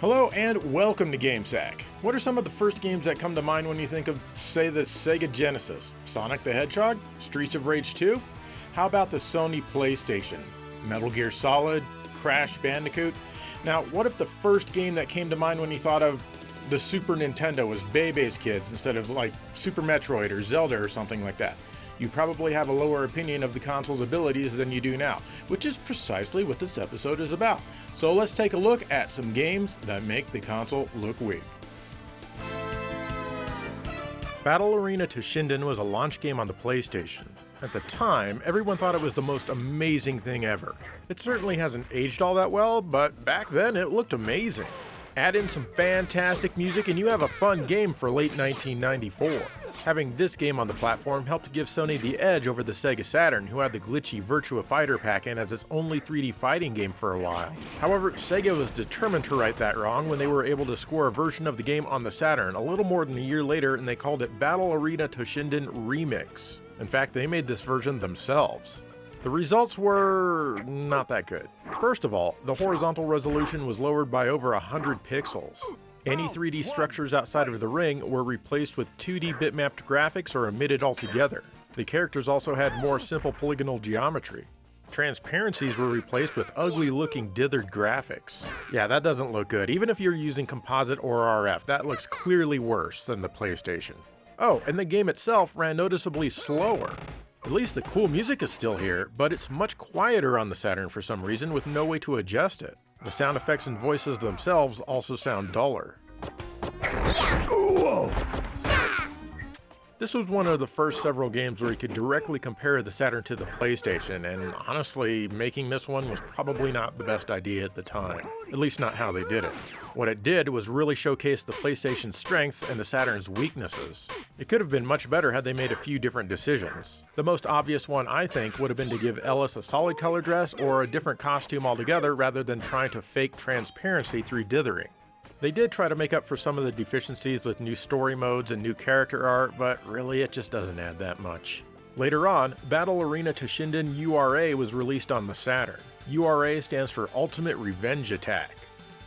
Hello and welcome to GameSack. What are some of the first games that come to mind when you think of, say, the Sega Genesis? Sonic the Hedgehog? Streets of Rage 2? How about the Sony PlayStation? Metal Gear Solid? Crash Bandicoot? Now, what if the first game that came to mind when you thought of the Super Nintendo was Bebe's Kids instead of like Super Metroid or Zelda or something like that? You probably have a lower opinion of the console's abilities than you do now, which is precisely what this episode is about. So let's take a look at some games that make the console look weak. Battle Arena Toshinden was a launch game on the PlayStation. At the time, everyone thought it was the most amazing thing ever. It certainly hasn't aged all that well, but back then it looked amazing. Add in some fantastic music and you have a fun game for late 1994. Having this game on the platform helped give Sony the edge over the Sega Saturn, who had the glitchy Virtua Fighter pack-in as its only 3D fighting game for a while. However, Sega was determined to right that wrong when they were able to score a version of the game on the Saturn a little more than a year later, and they called it Battle Arena Toshinden Remix. In fact, they made this version themselves. The results were not that good. First of all, the horizontal resolution was lowered by over 100 pixels. Any 3D structures outside of the ring were replaced with 2D bitmapped graphics or omitted altogether. The characters also had more simple polygonal geometry. Transparencies were replaced with ugly-looking dithered graphics. Yeah, that doesn't look good. Even if you're using composite or RF, that looks clearly worse than the PlayStation. Oh, and the game itself ran noticeably slower. At least the cool music is still here, but it's much quieter on the Saturn for some reason with no way to adjust it. The sound effects and voices themselves also sound duller. Whoa. This was one of the first several games where you could directly compare the Saturn to the PlayStation, and honestly, making this one was probably not the best idea at the time. At least not how they did it. What it did was really showcase the PlayStation's strengths and the Saturn's weaknesses. It could have been much better had they made a few different decisions. The most obvious one, I think, would have been to give Ellis a solid color dress or a different costume altogether rather than trying to fake transparency through dithering. They did try to make up for some of the deficiencies with new story modes and new character art, but really it just doesn't add that much. Later on, Battle Arena Toshinden URA was released on the Saturn. URA stands for Ultimate Revenge Attack.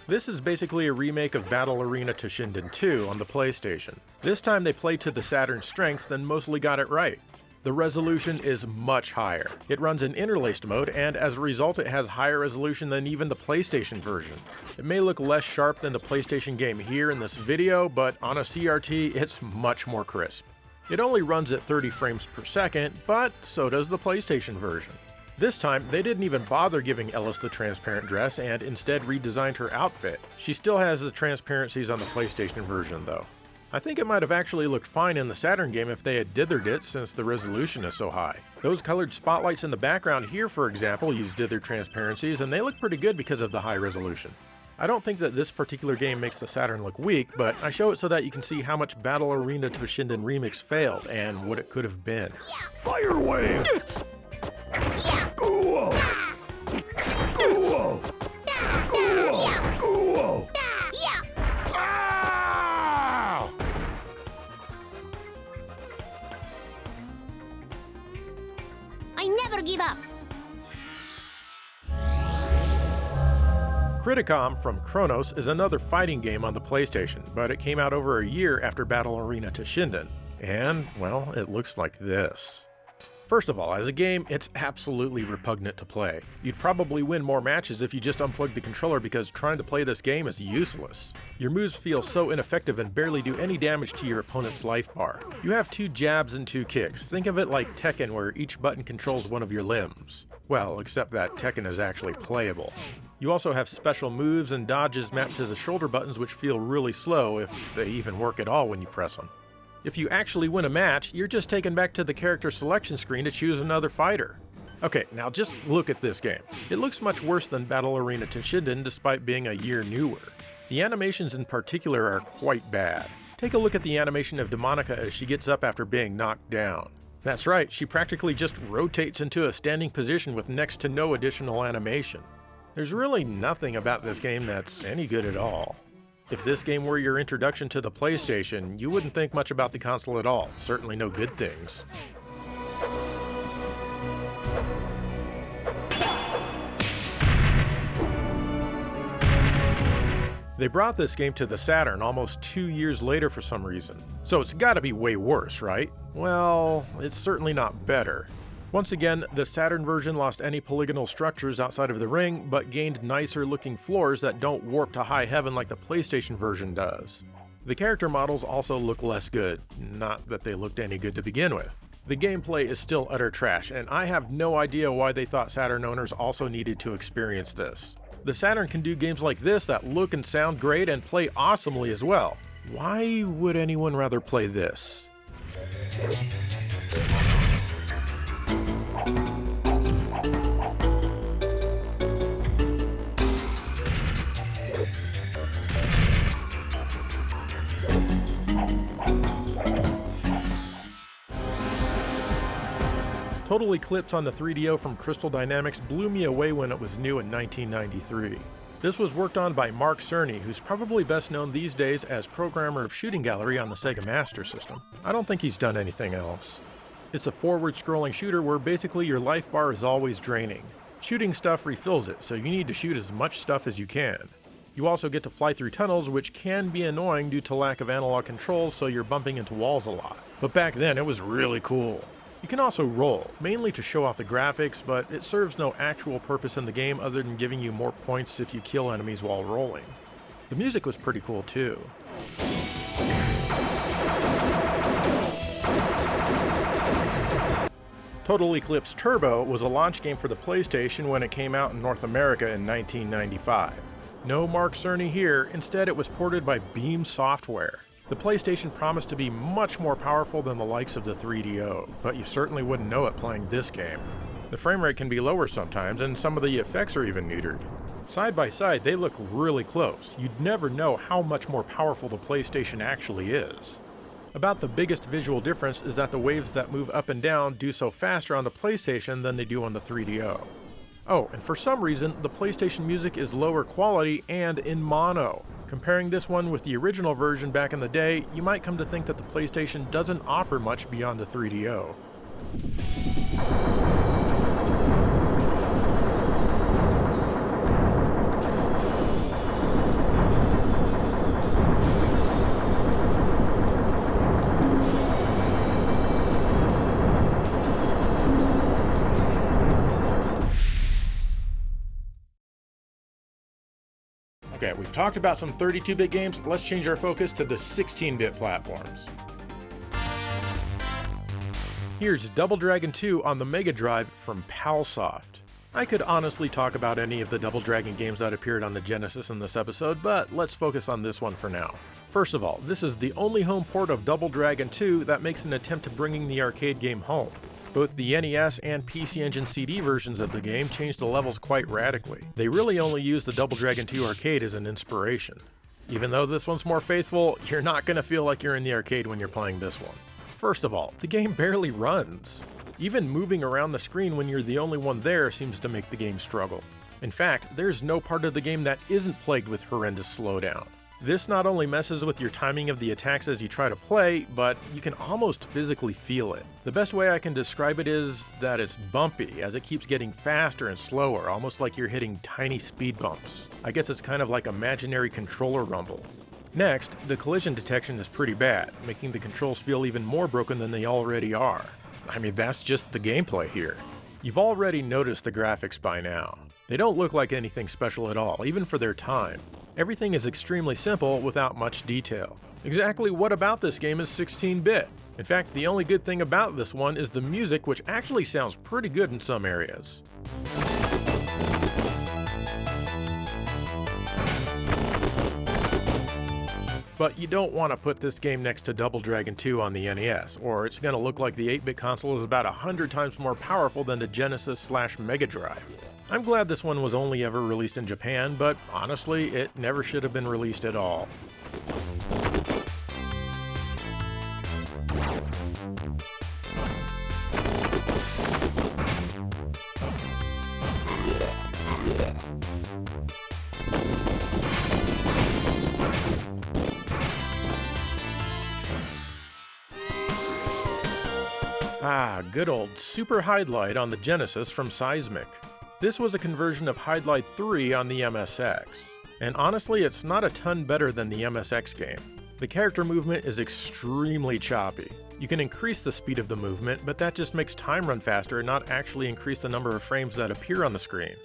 This is basically a remake of Battle Arena Toshinden 2 on the PlayStation. This time they played to the Saturn's strengths and mostly got it right. The resolution is much higher. It runs in interlaced mode, and as a result it has higher resolution than even the PlayStation version. It may look less sharp than the PlayStation game here in this video, but on a CRT it's much more crisp. It only runs at 30 frames per second, but so does the PlayStation version. This time, they didn't even bother giving Ellis the transparent dress and instead redesigned her outfit. She still has the transparencies on the PlayStation version though. I think it might have actually looked fine in the Saturn game if they had dithered it since the resolution is so high. Those colored spotlights in the background here, for example, use dithered transparencies and they look pretty good because of the high resolution. I don't think that this particular game makes the Saturn look weak, but I show it so that you can see how much Battle Arena Toshinden Remix failed and what it could have been. Fire Wave! Whoa! Whoa! Whoa! I never give up. Criticom from Kronos is another fighting game on the PlayStation, but it came out over a year after Battle Arena Toshinden. And, well, it looks like this. First of all, as a game, it's absolutely repugnant to play. You'd probably win more matches if you just unplugged the controller because trying to play this game is useless. Your moves feel so ineffective and barely do any damage to your opponent's life bar. You have 2 jabs and 2 kicks. Think of it like Tekken where each button controls one of your limbs. Well, except that Tekken is actually playable. You also have special moves and dodges mapped to the shoulder buttons which feel really slow if they even work at all when you press them. If you actually win a match, you're just taken back to the character selection screen to choose another fighter. Okay, now just look at this game. It looks much worse than Battle Arena Toshinden despite being a year newer. The animations in particular are quite bad. Take a look at the animation of Demonica as she gets up after being knocked down. That's right, she practically just rotates into a standing position with next to no additional animation. There's really nothing about this game that's any good at all. If this game were your introduction to the PlayStation, you wouldn't think much about the console at all, certainly no good things. They brought this game to the Saturn almost 2 years later for some reason, so it's gotta be way worse, right? Well, it's certainly not better. Once again, the Saturn version lost any polygonal structures outside of the ring, but gained nicer looking floors that don't warp to high heaven like the PlayStation version does. The character models also look less good, not that they looked any good to begin with. The gameplay is still utter trash, and I have no idea why they thought Saturn owners also needed to experience this. The Saturn can do games like this that look and sound great and play awesomely as well. Why would anyone rather play this? Total Eclipse on the 3DO from Crystal Dynamics blew me away when it was new in 1993. This was worked on by Mark Cerny, who's probably best known these days as programmer of Shooting Gallery on the Sega Master System. I don't think he's done anything else. It's a forward-scrolling shooter where basically your life bar is always draining. Shooting stuff refills it, so you need to shoot as much stuff as you can. You also get to fly through tunnels, which can be annoying due to lack of analog controls, so you're bumping into walls a lot. But back then, it was really cool. You can also roll, mainly to show off the graphics, but it serves no actual purpose in the game other than giving you more points if you kill enemies while rolling. The music was pretty cool too. Total Eclipse Turbo was a launch game for the PlayStation when it came out in North America in 1995. No Mark Cerny here, instead it was ported by Beam Software. The PlayStation promised to be much more powerful than the likes of the 3DO, but you certainly wouldn't know it playing this game. The frame rate can be lower sometimes, and some of the effects are even neutered. Side by side, they look really close. You'd never know how much more powerful the PlayStation actually is. About the biggest visual difference is that the waves that move up and down do so faster on the PlayStation than they do on the 3DO. Oh, and for some reason, the PlayStation music is lower quality and in mono. Comparing this one with the original version back in the day, you might come to think that the PlayStation doesn't offer much beyond the 3DO. Okay, we've talked about some 32-bit games, let's change our focus to the 16-bit platforms. Here's Double Dragon 2 on the Mega Drive from Palsoft. I could honestly talk about any of the Double Dragon games that appeared on the Genesis in this episode, but let's focus on this one for now. First of all, this is the only home port of Double Dragon 2 that makes an attempt to bringing the arcade game home. Both the NES and PC Engine CD versions of the game changed the levels quite radically. They really only used the Double Dragon 2 arcade as an inspiration. Even though this one's more faithful, you're not going to feel like you're in the arcade when you're playing this one. First of all, the game barely runs. Even moving around the screen when you're the only one there seems to make the game struggle. In fact, there's no part of the game that isn't plagued with horrendous slowdown. This not only messes with your timing of the attacks as you try to play, but you can almost physically feel it. The best way I can describe it is that it's bumpy, as it keeps getting faster and slower, almost like you're hitting tiny speed bumps. I guess it's kind of like imaginary controller rumble. Next, the collision detection is pretty bad, making the controls feel even more broken than they already are. I mean, that's just the gameplay here. You've already noticed the graphics by now. They don't look like anything special at all, even for their time. Everything is extremely simple without much detail. Exactly what about this game is 16-bit? In fact, the only good thing about this one is the music, which actually sounds pretty good in some areas. But you don't want to put this game next to Double Dragon 2 on the NES, or it's going to look like the 8-bit console is about 100 times more powerful than the Genesis/Mega Drive. I'm glad this one was only ever released in Japan, but honestly, it never should have been released at all. Ah, good old Super Hylide on the Genesis from Seismic. This was a conversion of Hylide 3 on the MSX. And honestly, it's not a ton better than the MSX game. The character movement is extremely choppy. You can increase the speed of the movement, but that just makes time run faster and not actually increase the number of frames that appear on the screen.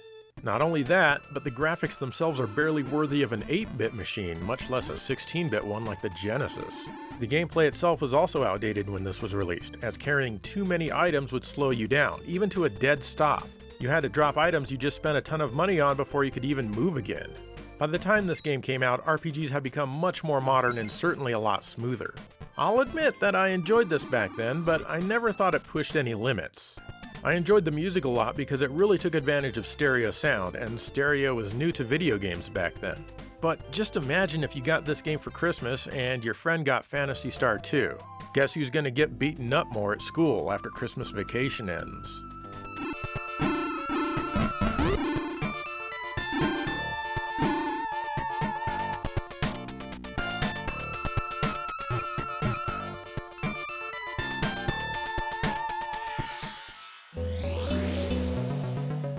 Not only that, but the graphics themselves are barely worthy of an 8-bit machine, much less a 16-bit one like the Genesis. The gameplay itself was also outdated when this was released, as carrying too many items would slow you down, even to a dead stop. You had to drop items you just spent a ton of money on before you could even move again. By the time this game came out, RPGs had become much more modern and certainly a lot smoother. I'll admit that I enjoyed this back then, but I never thought it pushed any limits. I enjoyed the music a lot because it really took advantage of stereo sound, and stereo was new to video games back then. But just imagine if you got this game for Christmas and your friend got Phantasy Star 2. Guess who's gonna get beaten up more at school after Christmas vacation ends?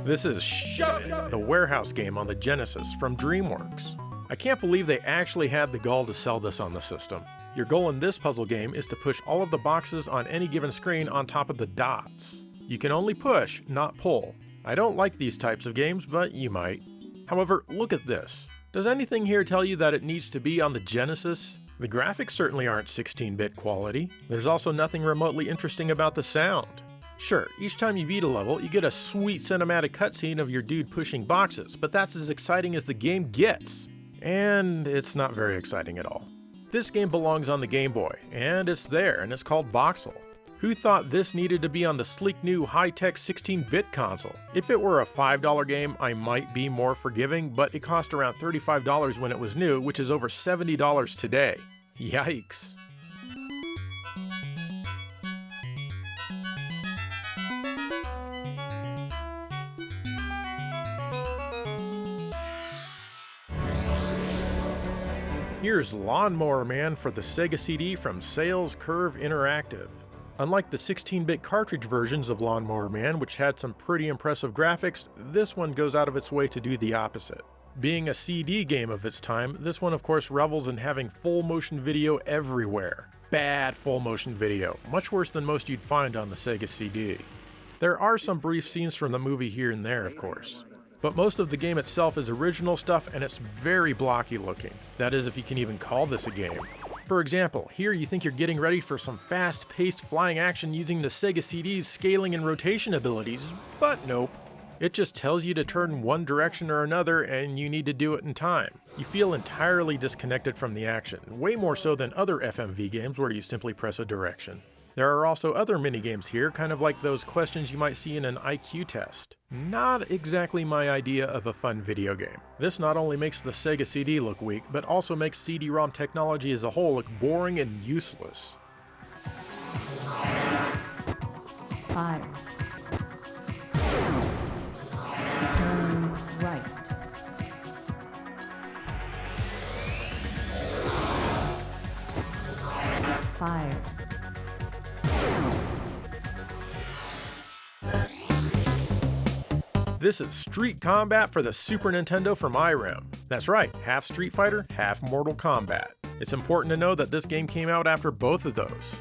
This is Shove It, the warehouse game on the Genesis from DreamWorks. I can't believe they actually had the gall to sell this on the system. Your goal in this puzzle game is to push all of the boxes on any given screen on top of the dots. You can only push, not pull. I don't like these types of games, but you might. However, look at this. Does anything here tell you that it needs to be on the Genesis? The graphics certainly aren't 16-bit quality. There's also nothing remotely interesting about the sound. Sure, each time you beat a level, you get a sweet cinematic cutscene of your dude pushing boxes, but that's as exciting as the game gets. And it's not very exciting at all. This game belongs on the Game Boy, and it's there, and it's called Voxel. Who thought this needed to be on the sleek new high-tech 16-bit console? If it were a $5 game, I might be more forgiving, but it cost around $35 when it was new, which is over $70 today. Yikes. Here's Lawnmower Man for the Sega CD from Sales Curve Interactive. Unlike the 16-bit cartridge versions of Lawnmower Man, which had some pretty impressive graphics, this one goes out of its way to do the opposite. Being a CD game of its time, this one of course revels in having full motion video everywhere. Bad full motion video, much worse than most you'd find on the Sega CD. There are some brief scenes from the movie here and there, of course. But most of the game itself is original stuff, and it's very blocky looking. That is, if you can even call this a game. For example, here you think you're getting ready for some fast-paced flying action using the Sega CD's scaling and rotation abilities, but nope. It just tells you to turn one direction or another, and you need to do it in time. You feel entirely disconnected from the action, way more so than other FMV games where you simply press a direction. There are also other minigames here, kind of like those questions you might see in an IQ test. Not exactly my idea of a fun video game. This not only makes the Sega CD look weak, but also makes CD-ROM technology as a whole look boring and useless. 5. Turn right. 5. This is Street Combat for the Super Nintendo from IREM. That's right, half Street Fighter, half Mortal Kombat. It's important to know that this game came out after both of those.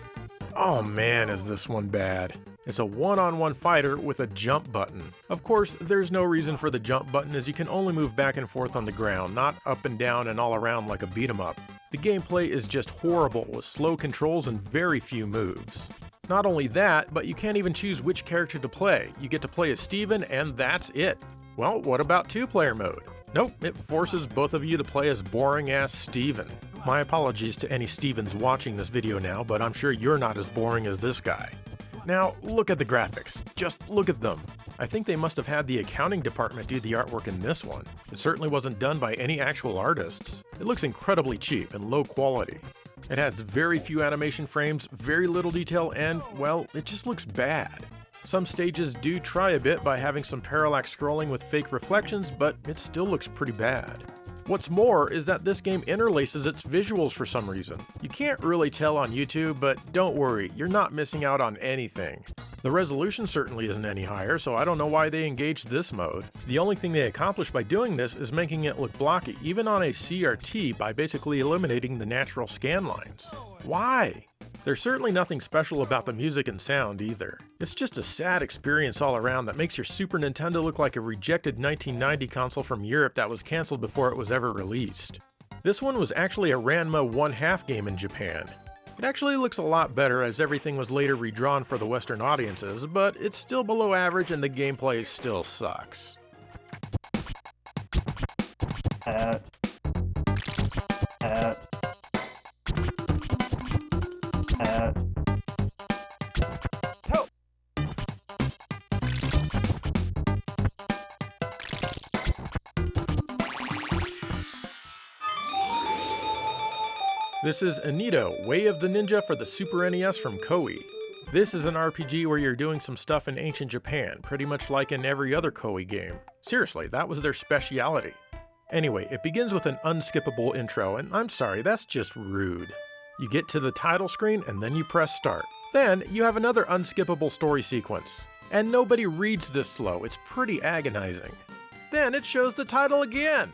Oh man, is this one bad. It's a one-on-one fighter with a jump button. Of course, there's no reason for the jump button as you can only move back and forth on the ground, not up and down and all around like a beat-em-up. The gameplay is just horrible with slow controls and very few moves. Not only that, but you can't even choose which character to play. You get to play as Steven and that's it. Well, what about two-player mode? Nope, it forces both of you to play as boring-ass Steven. My apologies to any Stevens watching this video now, but I'm sure you're not as boring as this guy. Now, look at the graphics. Just look at them. I think they must have had the accounting department do the artwork in this one. It certainly wasn't done by any actual artists. It looks incredibly cheap and low quality. It has very few animation frames, very little detail, and, well, it just looks bad. Some stages do try a bit by having some parallax scrolling with fake reflections, but it still looks pretty bad. What's more is that this game interlaces its visuals for some reason. You can't really tell on YouTube, but don't worry, you're not missing out on anything. The resolution certainly isn't any higher, so I don't know why they engaged this mode. The only thing they accomplished by doing this is making it look blocky, even on a CRT, by basically eliminating the natural scan lines. Why? There's certainly nothing special about the music and sound either. It's just a sad experience all around that makes your Super Nintendo look like a rejected 1990 console from Europe that was cancelled before it was ever released. This one was actually a Ranma 1/2 game in Japan. It actually looks a lot better as everything was later redrawn for the Western audiences, but it's still below average and the gameplay still sucks. This is Inindo, Way of the Ninja for the Super NES from Koei. This is an RPG where you're doing some stuff in ancient Japan, pretty much like in every other Koei game. Seriously, that was their speciality. Anyway, it begins with an unskippable intro, and I'm sorry, that's just rude. You get to the title screen and then you press start. Then you have another unskippable story sequence. And nobody reads this slow, it's pretty agonizing. Then it shows the title again!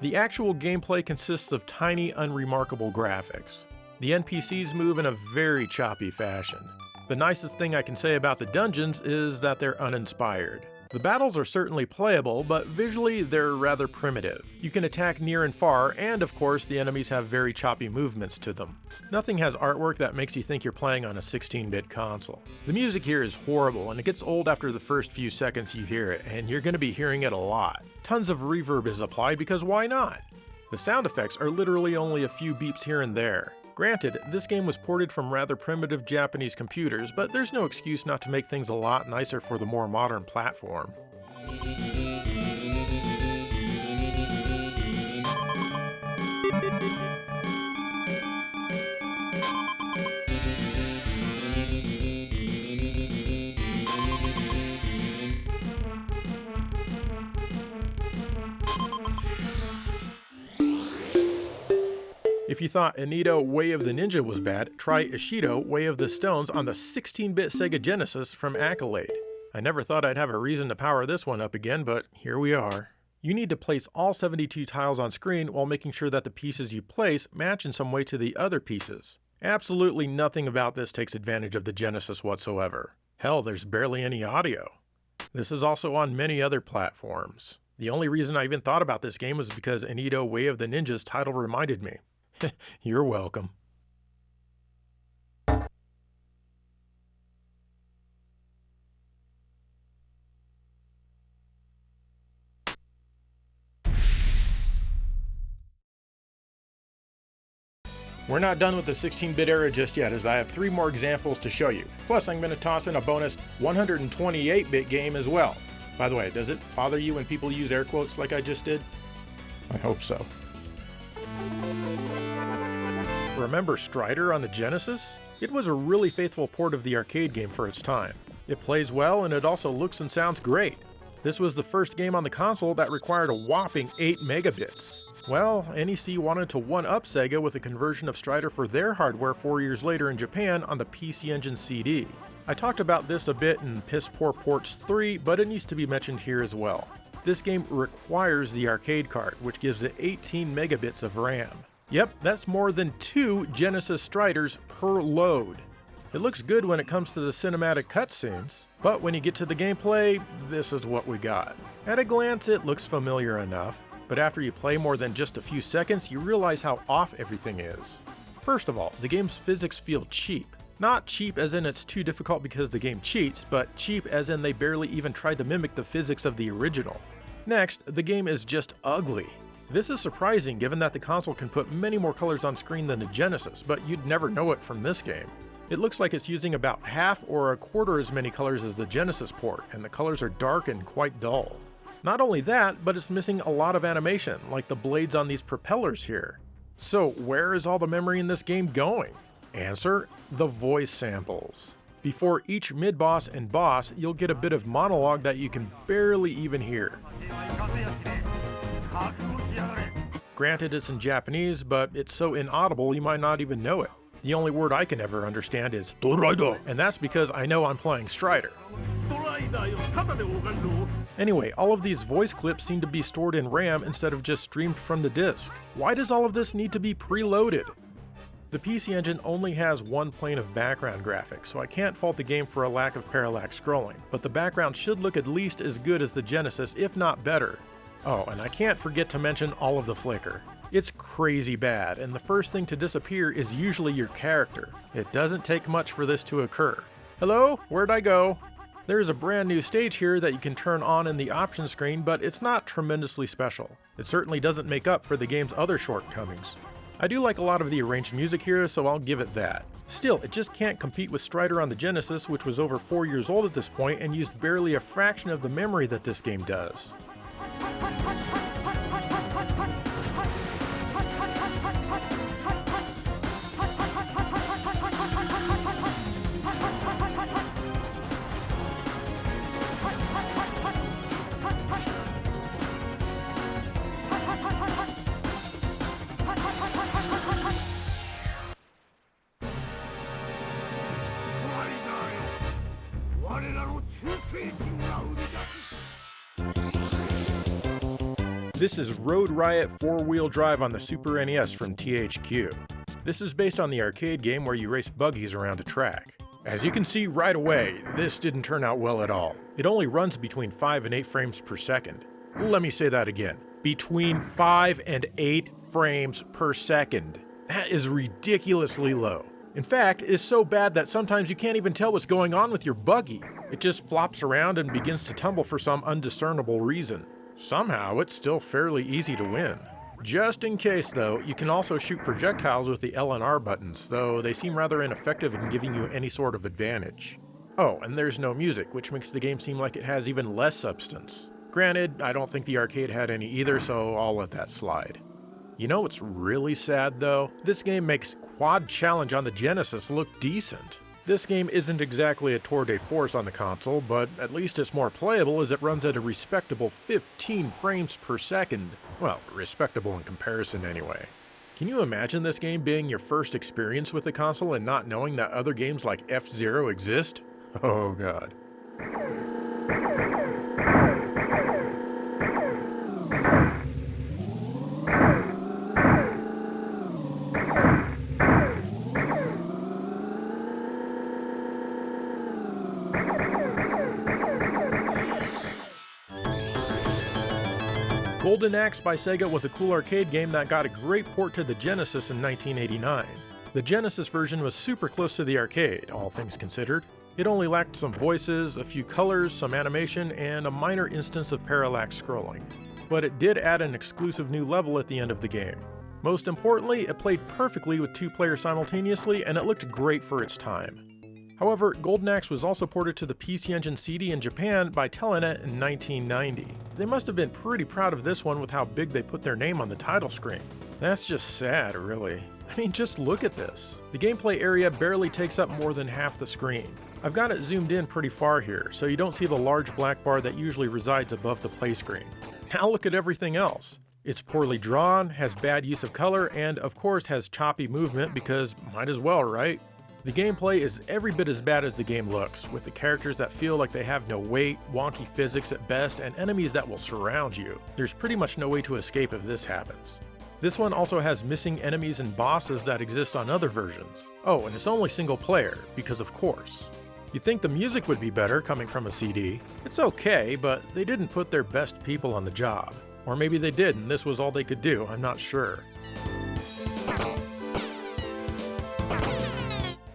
The actual gameplay consists of tiny, unremarkable graphics. The NPCs move in a very choppy fashion. The nicest thing I can say about the dungeons is that they're uninspired. The battles are certainly playable, but visually they're rather primitive. You can attack near and far, and of course the enemies have very choppy movements to them. Nothing has artwork that makes you think you're playing on a 16-bit console. The music here is horrible, and it gets old after the first few seconds you hear it, and you're going to be hearing it a lot. Tons of reverb is applied because why not? The sound effects are literally only a few beeps here and there. Granted, this game was ported from rather primitive Japanese computers, but there's no excuse not to make things a lot nicer for the more modern platform. If you thought Inindo, Way of the Ninja was bad, try Ishido, Way of the Stones on the 16-bit Sega Genesis from Accolade. I never thought I'd have a reason to power this one up again, but here we are. You need to place all 72 tiles on screen while making sure that the pieces you place match in some way to the other pieces. Absolutely nothing about this takes advantage of the Genesis whatsoever. Hell, there's barely any audio. This is also on many other platforms. The only reason I even thought about this game was because Inindo, Way of the Ninja's title reminded me. You're welcome. We're not done with the 16-bit era just yet, as I have 3 more examples to show you. Plus, I'm going to toss in a bonus 128-bit game as well. By the way, does it bother you when people use air quotes like I just did? I hope so. Remember Strider on the Genesis? It was a really faithful port of the arcade game for its time. It plays well and it also looks and sounds great. This was the first game on the console that required a whopping 8 megabits. Well, NEC wanted to one-up Sega with a conversion of Strider for their hardware 4 years later in Japan on the PC Engine CD. I talked about this a bit in Piss Poor Ports 3, but it needs to be mentioned here as well. This game requires the arcade card, which gives it 18 megabits of RAM. Yep, that's more than 2 Genesis Striders per load. It looks good when it comes to the cinematic cutscenes, but when you get to the gameplay, this is what we got. At a glance, it looks familiar enough, but after you play more than just a few seconds, you realize how off everything is. First of all, the game's physics feel cheap. Not cheap as in it's too difficult because the game cheats, but cheap as in they barely even tried to mimic the physics of the original. Next, the game is just ugly. This is surprising given that the console can put many more colors on screen than the Genesis, but you'd never know it from this game. It looks like it's using about half or a quarter as many colors as the Genesis port, and the colors are dark and quite dull. Not only that, but it's missing a lot of animation, like the blades on these propellers here. So where is all the memory in this game going? Answer: the voice samples. Before each mid-boss and boss, you'll get a bit of monologue that you can barely even hear. Granted, it's in Japanese, but it's so inaudible you might not even know it. The only word I can ever understand is Strider, and that's because I know I'm playing Strider. Anyway, all of these voice clips seem to be stored in RAM instead of just streamed from the disk. Why does all of this need to be preloaded? The PC Engine only has one plane of background graphics, so I can't fault the game for a lack of parallax scrolling, but the background should look at least as good as the Genesis, if not better. Oh, and I can't forget to mention all of the flicker. It's crazy bad, and the first thing to disappear is usually your character. It doesn't take much for this to occur. Hello? Where'd I go? There's a brand new stage here that you can turn on in the options screen, but it's not tremendously special. It certainly doesn't make up for the game's other shortcomings. I do like a lot of the arranged music here, so I'll give it that. Still, it just can't compete with Strider on the Genesis, which was over 4 years old at this point and used barely a fraction of the memory that this game does. This is Road Riot 4-wheel drive on the Super NES from THQ. This is based on the arcade game where you race buggies around a track. As you can see right away, this didn't turn out well at all. It only runs between 5 and 8 frames per second. Let me say that again. Between 5 and 8 frames per second. That is ridiculously low. In fact, it's so bad that sometimes you can't even tell what's going on with your buggy. It just flops around and begins to tumble for some undiscernible reason. Somehow, it's still fairly easy to win. Just in case though, you can also shoot projectiles with the L and R buttons, though they seem rather ineffective in giving you any sort of advantage. Oh, and there's no music, which makes the game seem like it has even less substance. Granted, I don't think the arcade had any either, so I'll let that slide. You know what's really sad though? This game makes Quad Challenge on the Genesis look decent. This game isn't exactly a tour de force on the console, but at least it's more playable as it runs at a respectable 15 frames per second. Well, respectable in comparison anyway. Can you imagine this game being your first experience with the console and not knowing that other games like F-Zero exist? Oh god. Golden Axe by Sega was a cool arcade game that got a great port to the Genesis in 1989. The Genesis version was super close to the arcade, all things considered. It only lacked some voices, a few colors, some animation, and a minor instance of parallax scrolling. But it did add an exclusive new level at the end of the game. Most importantly, it played perfectly with 2 players simultaneously, and it looked great for its time. However, Golden Axe was also ported to the PC Engine CD in Japan by Telenet in 1990. They must have been pretty proud of this one with how big they put their name on the title screen. That's just sad, really. I mean, just look at this. The gameplay area barely takes up more than half the screen. I've got it zoomed in pretty far here, so you don't see the large black bar that usually resides above the play screen. Now look at everything else. It's poorly drawn, has bad use of color, and of course has choppy movement because might as well, right? The gameplay is every bit as bad as the game looks, with the characters that feel like they have no weight, wonky physics at best, and enemies that will surround you. There's pretty much no way to escape if this happens. This one also has missing enemies and bosses that exist on other versions. Oh, and it's only single player, because of course. You'd think the music would be better coming from a CD. It's okay, but they didn't put their best people on the job. Or maybe they did and this was all they could do, I'm not sure.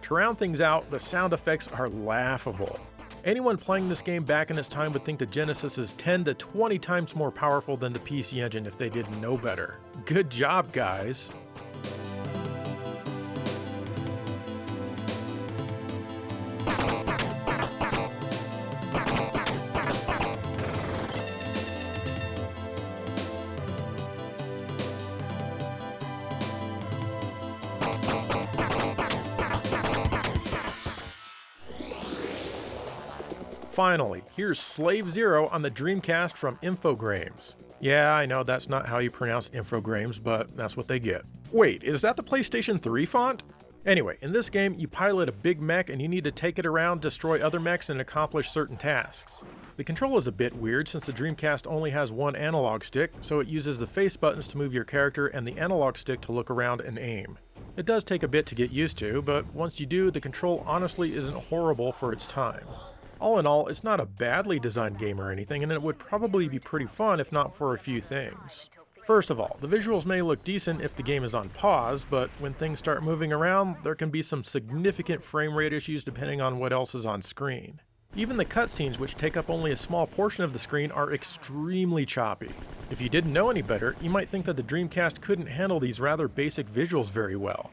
To round things out, the sound effects are laughable. Anyone playing this game back in its time would think the Genesis is 10 to 20 times more powerful than the PC Engine if they didn't know better. Good job, guys! Finally, here's Slave Zero on the Dreamcast from Infogrames. Yeah, I know that's not how you pronounce infogrames, but that's what they get. Wait, is that the PlayStation 3 font? Anyway, in this game, you pilot a big mech and you need to take it around, destroy other mechs, and accomplish certain tasks. The control is a bit weird since the Dreamcast only has one analog stick, so it uses the face buttons to move your character and the analog stick to look around and aim. It does take a bit to get used to, but once you do, the control honestly isn't horrible for its time. All in all, it's not a badly designed game or anything, and it would probably be pretty fun if not for a few things. First of all, the visuals may look decent if the game is on pause, but when things start moving around, there can be some significant frame rate issues depending on what else is on screen. Even the cutscenes, which take up only a small portion of the screen, are extremely choppy. If you didn't know any better, you might think that the Dreamcast couldn't handle these rather basic visuals very well.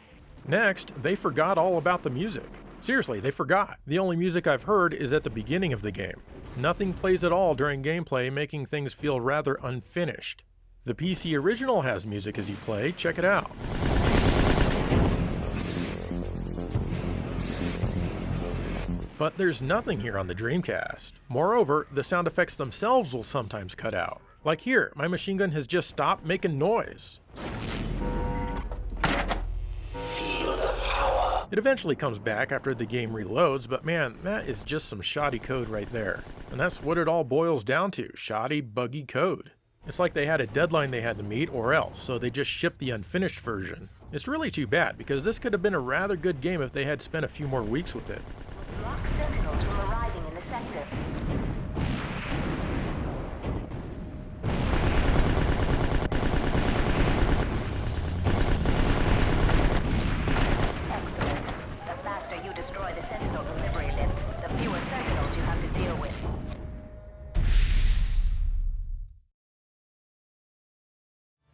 Next, they forgot all about the music. Seriously, they forgot. The only music I've heard is at the beginning of the game. Nothing plays at all during gameplay, making things feel rather unfinished. The PC original has music as you play, check it out. But there's nothing here on the Dreamcast. Moreover, the sound effects themselves will sometimes cut out. Like here, my machine gun has just stopped making noise. It eventually comes back after the game reloads, but man, that is just some shoddy code right there. And that's what it all boils down to, shoddy, buggy code. It's like they had a deadline they had to meet or else, so they just shipped the unfinished version. It's really too bad, because this could have been a rather good game if they had spent a few more weeks with it. Block sentinels from arriving in the sector. Excellent. The faster you destroy the sentinel delivery limbs, the fewer sentinels you have to deal with.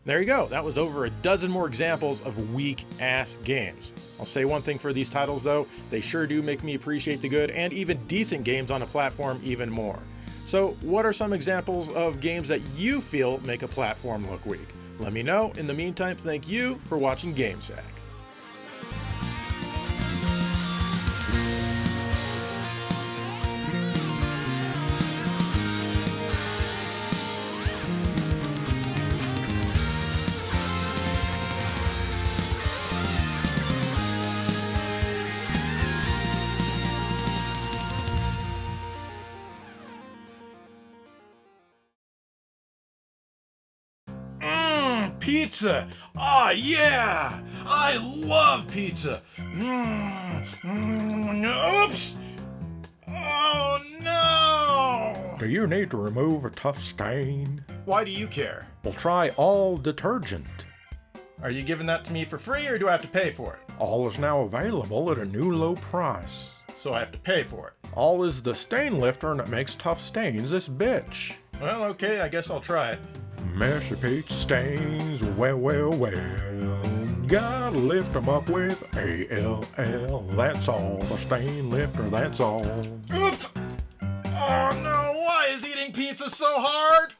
There you go, that was over a dozen more examples of weak-ass games. I'll say one thing for these titles though, they sure do make me appreciate the good and even decent games on a platform even more. So what are some examples of games that you feel make a platform look weak? Let me know. In the meantime, thank you for watching GameSack. Pizza! Ah, yeah! I love pizza! Oops! Oh no! Do you need to remove a tough stain? Why do you care? Well, try All Detergent. Are you giving that to me for free or do I have to pay for it? All is now available at a new low price. So I have to pay for it? All is the stain lifter and it makes tough stains this bitch. Well, okay, I guess I'll try it. Messy pizza stains, well, well, well. Gotta lift 'em up with A-L-L. That's all, the stain lifter, that's all. Oops! Oh no, why is eating pizza so hard?